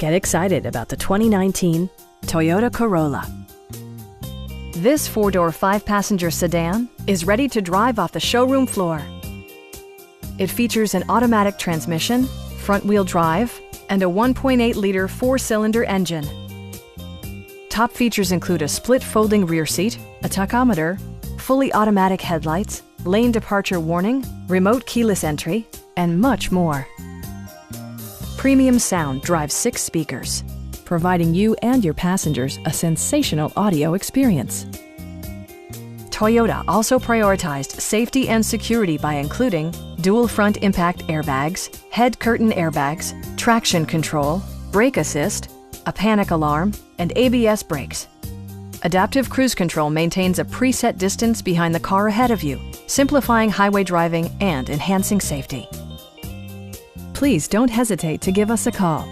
Get excited about the 2019 Toyota Corolla. This four-door, five-passenger sedan is ready to drive off the showroom floor. It features an automatic transmission, front-wheel drive, and a 1.8-liter four-cylinder engine. Top features include a split folding rear seat, a tachometer, fully automatic headlights, lane departure warning, remote keyless entry, and much more. Premium sound drives 6 speakers, providing you and your passengers a sensational audio experience. Toyota also prioritized safety and security by including dual front impact airbags, head curtain airbags, traction control, brake assist, a panic alarm, and ABS brakes. Adaptive Cruise Control maintains a preset distance behind the car ahead of you, simplifying highway driving and enhancing safety. Please don't hesitate to give us a call.